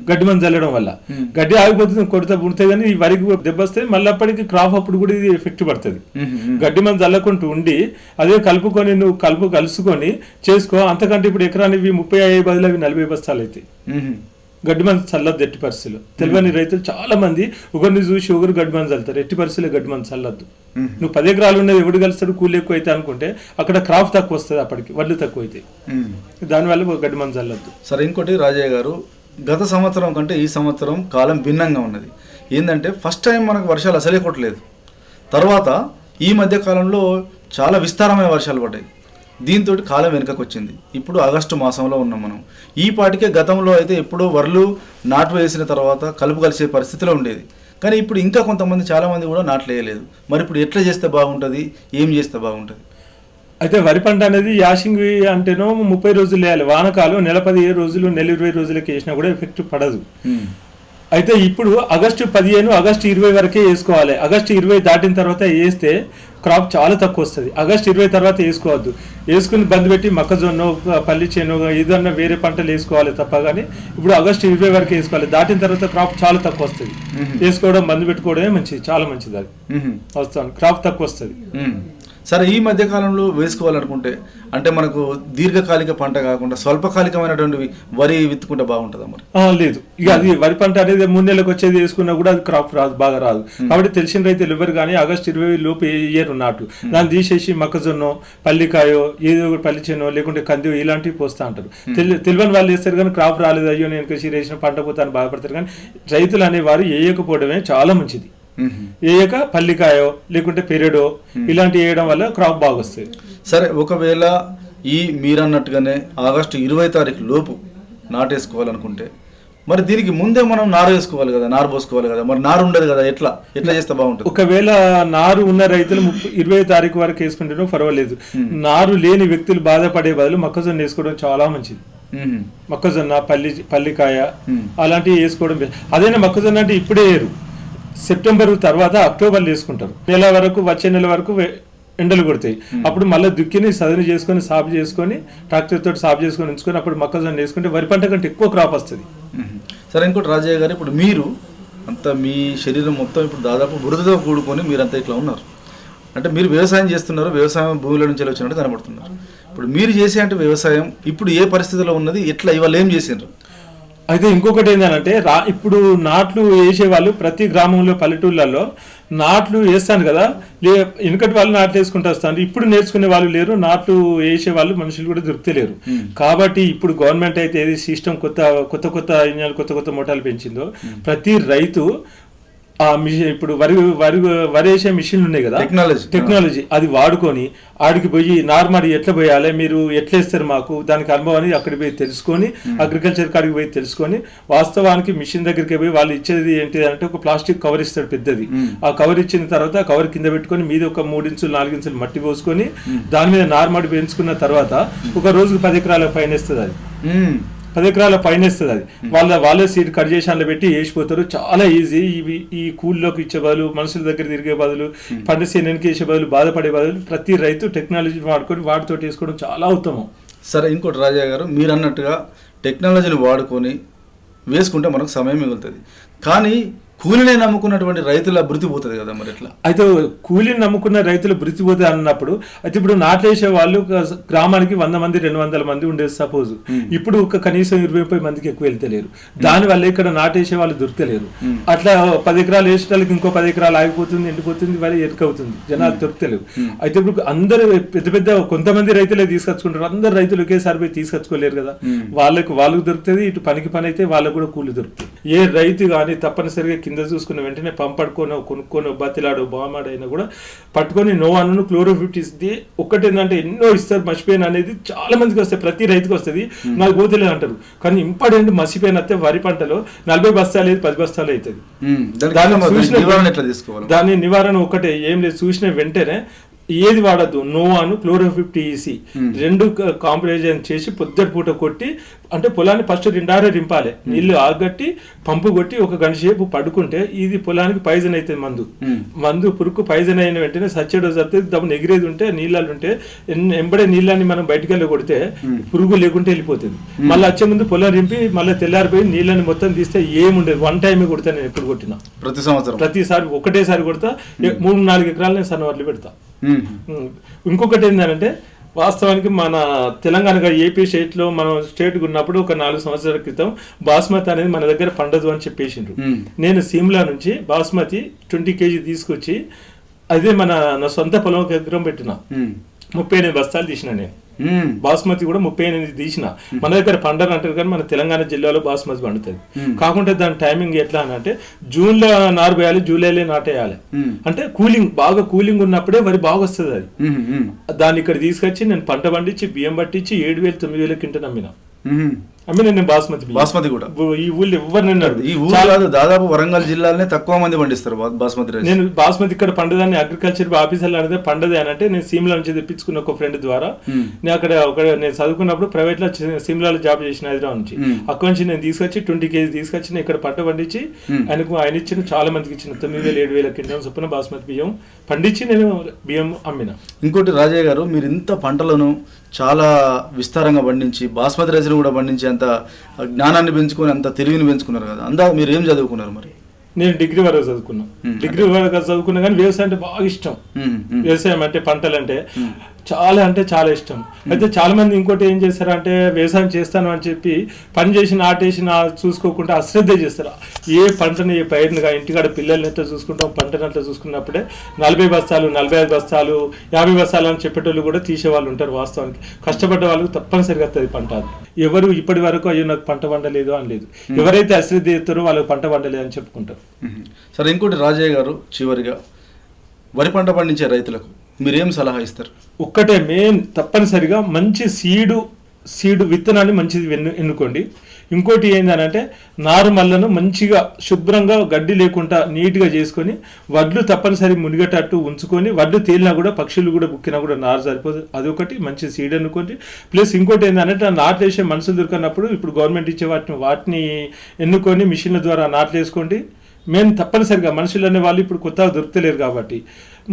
గడ్డి మందు చల్లడం వల్ల. గడ్డి ఆగిపోతుంది, కొడత పుడితే కానీ ఈ వరికి దెబ్బ వస్తుంది. మళ్ళీ అప్పటికి క్రాప్ అప్పుడు కూడా ఇది ఎఫెక్ట్ పడుతుంది. గడ్డి మందు చల్లకుంటూ ఉండి అదే కలుపుకొని నువ్వు కలుసుకొని చేసుకో. అంతకంటే ఇప్పుడు ఎకరానికి 30 బదులు అవి 40 బస్తాలు అవుతాయి. గడ్డి మందు చల్లద్దు ఎట్టి పరిస్థితులు. తెలియని రైతులు చాలా మంది ఒకరిని చూసి ఒకరు గడ్డి మందు చల్లుతారు. ఎట్టి పరిస్థితులు గడ్డి మందు చల్లద్దు. నువ్వు 10 ఎకరాలు ఉన్నది ఎవడు కలుస్తాడు, కూలి ఎక్కువ అయితే అనుకుంటే అక్కడ క్రాప్ తక్కువ వస్తుంది, అప్పటికి వడ్లు తక్కువ అవుతాయి. దానివల్ల గడ్డి మందు చల్లద్దు. సరే, ఇంకోటి రాజయ్య గారు, గత సంవత్సరం కంటే ఈ సంవత్సరం కాలం భిన్నంగా ఉన్నది. ఏంటంటే ఫస్ట్ టైం మనకు వర్షాలు అసలే కొట్టలేదు. తర్వాత ఈ మధ్య కాలంలో చాలా విస్తారమైన వర్షాలు పడ్డాయి. దీంతో కాలం వెనుకకు వచ్చింది. ఇప్పుడు ఆగస్టు మాసంలో ఉన్నాం మనం. ఈ పాటికే గతంలో అయితే ఎప్పుడో వరలు నాటు వేసిన తర్వాత కలుపు కలిసే పరిస్థితిలో ఉండేది. కానీ ఇప్పుడు ఇంకా కొంతమంది చాలామంది కూడా నాట్లు వేయలేదు. మరి ఇప్పుడు ఎట్లా చేస్తే బాగుంటుంది, ఏం చేస్తే బాగుంటుంది? అయితే వరి పంట అనేది యాసింగ్ అంటేనో 30 రోజులు వేయాలి. వానకాలం నెల 15 రోజులు, నెల 20 రోజులకి వేసినా కూడా ఎఫెక్ట్ పడదు. అయితే ఇప్పుడు ఆగస్టు 15, ఆగస్టు 20 వరకే వేసుకోవాలి. ఆగస్టు 20 దాటిన తర్వాత వేస్తే క్రాప్ చాలా తక్కువ వస్తుంది. ఆగస్టు 20 తర్వాత వేసుకోవద్దు. వేసుకుని బంద్ పెట్టి మొక్కజొన్న, పల్లి చేను ఏదన్నా వేరే పంటలు వేసుకోవాలి తప్ప. కానీ ఇప్పుడు ఆగస్టు 20 వరకు వేసుకోవాలి. దాటిన తర్వాత క్రాప్ చాలా తక్కువ వస్తుంది. వేసుకోవడం బంద్ పెట్టుకోవడమే మంచిది, చాలా మంచిది. అది వస్తాను క్రాప్ తక్కువ వస్తుంది. సరే, ఈ మధ్య కాలంలో వేసుకోవాలనుకుంటే అంటే మనకు దీర్ఘకాలిక పంట కాకుండా స్వల్పకాలికమైనటువంటి వరి విత్తుకుంటే బాగుంటుందా? మరి లేదు, ఇక అది వరి పంట అనేది 3 నెలలకు వచ్చేది వేసుకున్నా కూడా అది క్రాప్ రాదు, బాగా రాదు. కాబట్టి తెలిసిన రైతులు ఎవరు కానీ ఆగస్టు 20 లోపు వేయరు నాటు. దాన్ని తీసేసి మొక్కజొన్న, పల్లికాయో, ఏదో ఒకటి పల్లి చేనో లేకుంటే కంది ఇలాంటివి పోస్తా అంటారు. తెలియని వాళ్ళు వేస్తారు కానీ క్రాప్ రాలేదు, అయ్యో నేను కృషి వేసిన పంట పోతాను బాధపడతారు. కానీ రైతులు అనేవారు వేయకపోవడమే చాలా మంచిది. వేయక పల్లికాయో లేకుంటే పెరడో ఇలాంటివి వేయడం వల్ల క్రాప్ బాగా వస్తుంది. సరే, ఒకవేళ మీరన్నట్టుగానే ఆగస్టు 20 తారీఖు లోపు నాటేసుకోవాలనుకుంటే మరి దీనికి ముందే మనం నారు వేసుకోవాలి కదా, నారు పోసుకోవాలి కదా. మరి నారు ఉండదు కదా, ఎట్లా చేస్తే బాగుంటుంది? ఒకవేళ నారు ఉన్న రైతులు 20 తారీఖు వరకు వేసుకుంటేనో పర్వాలేదు. నారు లేని వ్యక్తులు బాధపడే బదులు మొక్కజొన్న వేసుకోవడం చాలా మంచిది. మొక్కజొన్న, పల్లికాయ అలాంటివి వేసుకోవడం. అదైనా మొక్కజొన్న అంటే ఇప్పుడే వేయరు, సెప్టెంబర్ తర్వాత అక్టోబర్లో వేసుకుంటారు. వచ్చే నెల వరకు ఎండలు కొడతాయి. అప్పుడు మళ్ళీ దుక్కిని సదును చేసుకొని సాగు చేసుకొని ట్రాక్టర్ తోటి సాగు చేసుకొని ఉంచుకొని అప్పుడు మొక్కజొన్న వేసుకుంటే వరి పంట కంటే ఎక్కువ క్రాప్ వస్తుంది. సరే, ఇంకోటి రాజయ్య గారు, ఇప్పుడు మీరు అంతా మీ శరీరం మొత్తం ఇప్పుడు దాదాపు బురదతో కూడుకొని మీరంతా ఇట్లా ఉన్నారు. అంటే మీరు వ్యవసాయం చేస్తున్నారు, వ్యవసాయం భూమిలో నుంచి వచ్చినట్టు కనబడుతున్నారు. ఇప్పుడు మీరు చేసే అంటే వ్యవసాయం ఇప్పుడు ఏ పరిస్థితిలో ఉన్నది, ఎట్లా ఇవాళ ఏం చేసిండ్రు? అయితే ఇంకొకటి ఏంటంటే ఇప్పుడు నాట్లు వేసేవాళ్ళు ప్రతి గ్రామంలో, పల్లెటూళ్ళల్లో నాట్లు వేస్తాను కదా, వెనుకటి వాళ్ళు నాట్లు వేసుకుంటూ వస్తాను. ఇప్పుడు నేర్చుకునే వాళ్ళు లేరు, నాట్లు వేసే వాళ్ళు మనుషులు కూడా దొరుకుతలేరు. కాబట్టి ఇప్పుడు గవర్నమెంట్ అయితే ఏది సిస్టమ్ కొత్త ఇంజన్లు, కొత్త మోటార్లు పెంచిందో ప్రతి రైతు ఆ మిషన్ ఇప్పుడు వరి వేసే మిషన్లు ఉన్నాయి కదా, టెక్నాలజీ అది వాడుకొని ఆడికి పోయి నార్మల్ ఎట్లా పోయాలి, మీరు ఎట్లా వేస్తారు మాకు దానికి అనుభవాన్ని అక్కడికి పోయి తెలుసుకొని, అగ్రికల్చర్ కాడికి పోయి తెలుసుకొని, వాస్తవానికి మిషన్ దగ్గరికి పోయి వాళ్ళు ఇచ్చేది ఏంటి అంటే ఒక ప్లాస్టిక్ కవర్ ఇస్తాడు పెద్దది. ఆ కవర్ ఇచ్చిన తర్వాత ఆ కవర్ కింద పెట్టుకొని మీద ఒక 3 ఇంచులు 4 ఇంచులు మట్టి పోసుకొని దాని మీద నార్మల్ పెంచుకున్న తర్వాత ఒక రోజుకు 10 ఎకరాల పైన వేస్తుంది. అది 10 ఎకరాల పైన వేస్తుంది. అది వాళ్ళే సీడ్ కట్ చేసి అందులో పెట్టి వేసిపోతారు. చాలా ఈజీ. ఇవి ఈ కూల్లోకి ఇచ్చే బదులు, మనుషుల దగ్గర తిరిగే బదులు, పంట సేనకి వేసే బదులు, బాధపడే బదులు ప్రతి రైతు టెక్నాలజీ వాడుకొని వాటితో వేసుకోవడం చాలా ఉత్తమం. సరే, ఇంకోటి రాజా గారు, మీరు అన్నట్టుగా టెక్నాలజీని వాడుకొని వేసుకుంటే మనకు సమయం మిగులుతుంది. కానీ కూలీని నమ్ముకున్నటువంటి రైతుల భృతి పోతుంది కదా, మరి ఎట్లా? అయితే కూలీని నమ్ముకున్న రైతులు భృతి పోతుంది అన్నప్పుడు అయితే ఇప్పుడు నాట్లేసే వాళ్ళు గ్రామానికి 100 మంది 200 మంది ఉండేది సపోజ్. ఇప్పుడు ఒక కనీసం 20 మందికి ఎక్కువ వెళ్తలేరు. దానివల్ల ఇక్కడ నాటేసే వాళ్ళు దొరకలేరు. అట్లా 10 ఎకరాలు వేసేటానికి ఇంకో 10 ఎకరాలు ఆగిపోతుంది, ఎండిపోతుంది, వాళ్ళు ఎరుకవుతుంది, జనాలు దొరకలేరు. అయితే ఇప్పుడు అందరూ పెద్ద కొంతమంది రైతులే తీసుకొచ్చుకుంటారు. అందరు రైతులు ఒకేసారి పోయి తీసుకొచ్చుకోలేరు కదా. వాళ్ళకు దొరుకుతుంది, ఇటు పనికి పని అయితే వాళ్ళకు కూడా కూలి దొరుకుతుంది. ఏ రైతు కానీ తప్పనిసరిగా కింద చూసుకున్న వెంటనే పంపడుకోనో కొనుక్కోనో బతిలాడో బామాడైనా కూడా పట్టుకొని నోవాను క్లోరోఫిటిస్ ఒక్కటి ఏంటంటే ఎన్నో ఇస్తారు. మసిపోయిన అనేది చాలా మందికి వస్తాయి, ప్రతి రైతుకి వస్తుంది. నాకు పోతలేదు అంటారు. కానీ ఇంపార్టెంట్ మసిపోయిన వస్తే వరి పంటలో 40 బస్తాలు లేదు 10 బస్తాలు అవుతుంది. దాని నివారణ ఒకటే, ఏం లేదు, చూసిన వెంటనే ఏది వాడద్దు, నోవాను క్లోరోఫిప్టీఈసి 2 కాంప్రజన్ చేసి పొద్దుటి పూట కొట్టి, అంటే పొలాన్ని ఫస్ట్ 2 ఆరే రింపాలి, నీళ్లు ఆగట్టి పంపు కొట్టి 1 గంట సేపు పడుకుంటే ఇది పొలానికి పైజన్ అవుతుంది. మందు పురుకు పైజన్ అయిన వెంటనే సచ్చేడోజ్ వస్తుంది. దమ్ము ఎగిరేది ఉంటే నీళ్ళు ఉంటే ఎంబడే నీళ్ళని మనం బయటకు వెళ్ళి కొడితే పురుగు లేకుంటే వెళ్ళిపోతుంది. మళ్ళీ వచ్చే ముందు పొలం రింపి మళ్ళీ తెల్లారిపోయి నీళ్ళని మొత్తం తీస్తే ఏముండేది. 1 టైమే కొడతా నేను ఎప్పుడు కొట్టినా, ప్రతి సంవత్సరం ప్రతిసారి ఒకటేసారి కొడతా. 3-4 ఎకరాలు నేను సన్నవర్లు పెడతా. ఇంకొకటి ఏంటంటే వాస్తవానికి మన తెలంగాణ ఏపీ స్టేట్లో మనం స్టేట్గా ఉన్నప్పుడు ఒక 4 సంవత్సరాల క్రితం బాస్మతి అనేది మన దగ్గర పండదు అని చెప్పేసిండ్రు. నేను సిమ్లా నుంచి బాస్మతి 20 kg తీసుకొచ్చి అదే నా సొంత పొలం ఎకరం పెట్టిన 38 బస్తాలు తీసిన. నేను బాస్మతి కూడా 38 తీసిన. మన దగ్గర పండని అంటారు కానీ మన తెలంగాణ జిల్లాలో బాస్మతి పండుతుంది. కాకుంటే దాని టైమింగ్ ఎట్లా అని అంటే జూన్లో నారు వేయాలి, జూలైలో నాటేయాలి. అంటే బాగా కూలింగ్ ఉన్నప్పుడే వరి బాగా వస్తుంది. అది దాన్ని ఇక్కడ తీసుకొచ్చి నేను పంట పండించి బియ్యం పట్టించి 7,000-9,000 క్వింటాల్ అమ్మిన నేను బాస్మతి కూడా. ఈ ఊళ్ళో ఎవరు ఈ ఊళ్ళో దాదాపు వరంగల్ జిల్లాలోనే తక్కువ మంది పండిస్తారు బాస్మతి రైస్. నేను బాస్మతి ఇక్కడ పండదాన్ని అగ్రికల్చర్ ఆఫీసర్లు అనేది పండదే అని అంటే నేను సిమ్లా నుంచి తెప్పించుకున్న ఒక ఫ్రెండ్ ద్వారా. నేను అక్కడ నేను చదువుకున్నప్పుడు ప్రైవేట్ లో సిమ్లాలో జాబ్ చేసిన హైదరాబాద్ నుంచి. అక్కడి నుంచి నేను తీసుకొచ్చి 20 kg తీసుకొచ్చి ఇక్కడ పంట పండించి ఆయన ఇచ్చిన చాలా మందికి ఇచ్చిన 9,000-7,000 క్వింటాల్ చొప్పున బాస్మతి బియ్యం పండించి నేను బియ్యం అమ్మిన. ఇంకోటి రాజయ్య గారు, మీరు ఇంత పంటలను చాలా విస్తారంగా పండించి బాస్మతి రైస్ను కూడా పండించి అంత జ్ఞానాన్ని పెంచుకొని అంత తెలివిని పెంచుకున్నారు కదా, మీరు ఏం చదువుకున్నారు మరి? నేను డిగ్రీ వరకు చదువుకున్నా. డిగ్రీ వరకు చదువుకున్నా కానీ వ్యవసాయం అంటే బాగా ఇష్టం. వ్యవసాయం అంటే పంటలు అంటే చాలా ఇష్టం. అయితే చాలా మంది ఇంకోటి ఏం చేస్తారంటే వ్యవసాయం చేస్తాను అని చెప్పి పని చేసి నాటేసి చూసుకోకుండా అశ్రద్ధ చేస్తారు. ఏ పంటని ఏ పైరునిగా ఇంటికాడ పిల్లల్ని ఎట్లా చూసుకుంటాం, పంటని అట్లా చూసుకున్నప్పుడే 40 బస్తాలు 45 బస్తాలు 50 బస్తాలు అని చెప్పేటోళ్ళు కూడా తీసేవాళ్ళు ఉంటారు. వాస్తవానికి కష్టపడ్డ వాళ్ళకి తప్పనిసరిగా వస్తుంది పంట. ఎవరు ఇప్పటి వరకు అయ్యో నాకు పంట పండలేదు అని లేదు. ఎవరైతే అశ్రద్ధ చేస్తారో వాళ్ళకి పంట పండలేదు అని చెప్పుకుంటారు. సరే, ఇంకోటి రాజయ్య గారు, చివరిగా వరి పంట పండించే రైతులకు మీరేం సలహా ఇస్తారు? ఒక్కటే మెయిన్, తప్పనిసరిగా మంచి సీడు విత్తనాన్ని మంచిది ఎన్నుకోండి. ఇంకోటి ఏంటంటే నారుమల్లను మంచిగా శుభ్రంగా గడ్డి లేకుండా నీట్గా చేసుకొని వడ్లు తప్పనిసరి మునిగేటట్టు ఉంచుకొని, వడ్లు తేలినా కూడా పక్షులు కూడా బుక్కినా కూడా నారు సరిపోదు. అదొకటి మంచి సీడ్ అనుకోండి. ప్లస్ ఇంకోటి ఏంటంటే నాట్లు వేసే మనుషులు దొరికినప్పుడు ఇప్పుడు గవర్నమెంట్ ఇచ్చే వాటిని ఎన్నుకొని మిషన్ల ద్వారా నాట్లు వేసుకోండి. మేము తప్పనిసరిగా మనుషులు అనే వాళ్ళు ఇప్పుడు కొత్తగా దొరుకుతలేరు కాబట్టి.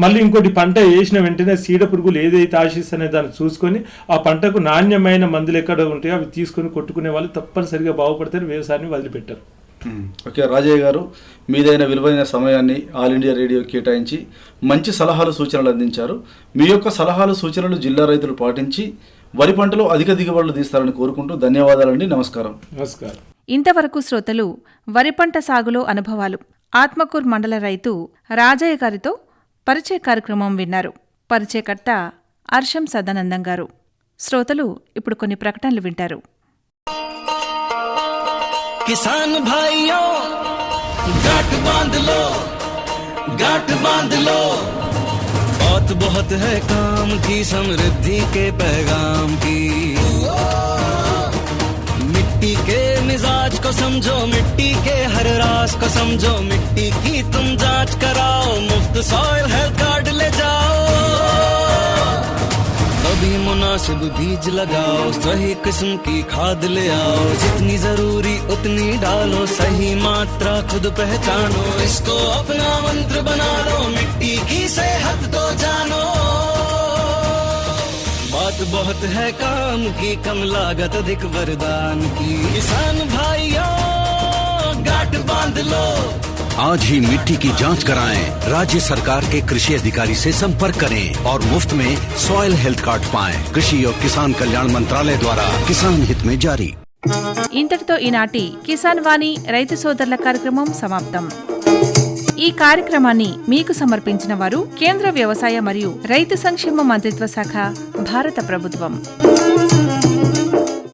మళ్ళీ ఇంకోటి పంట వేసిన వెంటనే సీడ పురుగులు ఏదైతే ఆశిస్తానే దాన్ని చూసుకొని ఆ పంటకు నాణ్యమైన మందులు ఎక్కడ ఉంటాయో అవి తీసుకొని కొట్టుకునే వాళ్ళు తప్పనిసరిగా బాగుపడతారు, వ్యవసాయాన్ని వదిలిపెట్టారు. ఓకే రాజయ్య గారు, మీదైన విలువైన సమయాన్ని ఆల్ ఇండియా రేడియో కేటాయించి మంచి సలహాలు సూచనలు అందించారు. మీ యొక్క సలహాలు సూచనలు జిల్లా రైతులు పాటించి వరి పంటలో అధిక దిగుబడులు తీస్తారని కోరుకుంటూ ధన్యవాదాలండి. నమస్కారం. నమస్కారం. ఇంతవరకు శ్రోతలు వరి పంట సాగులో అనుభవాలు ఆత్మకూర్ మండల రైతు రాజయ్య గారితో పరిచయ కార్యక్రమం విన్నారు. పరిచయకర్త అర్షం సదానందం గారు. శ్రోతలు ఇప్పుడు కొన్ని ప్రకటనలు వింటారు. किसान भाइयों गांठ बांध लो, गांठ बांध लो। बहुत बहुत है काम की, समृद्धि के पैगाम की। मिट्टी के मिजाज को समझो, मिट्टी के हर राज को समझो, मिट्टी की तुम जांच कराओ, मुफ्त सॉइल हेल्थ कार्ड ले जाओ। कभी मुनासिब बीज लगाओ, सही किस्म की खाद ले आओ, जितनी जरूरी उतनी डालो, सही मात्रा खुद पहचानो, इसको अपना मंत्र बना लो, मिट्टी की सेहत को जानो। बात बहुत है काम की, कम लागत अधिक वरदान की, किसान भाइयों गांठ बांध लो। आज ही मिट्टी की जांच कराएं, राज्य सरकार के कृषि अधिकारी से संपर्क करें और मुफ्त में सॉइल हेल्थ कार्ड पाएं। कृषि और किसान कल्याण मंत्रालय द्वारा किसान हित में जारी। ఇంతటితో ఈనాటి కిసాన్ వాణి రైతు సోదరుల కార్యక్రమం సమాప్తం. ఈ కార్యక్రమాన్ని మీకు సమర్పించిన వారు కేంద్ర వ్యవసాయ మరియు రైతు సంక్షేమ మంత్రిత్వ శాఖ, భారత ప్రభుత్వం.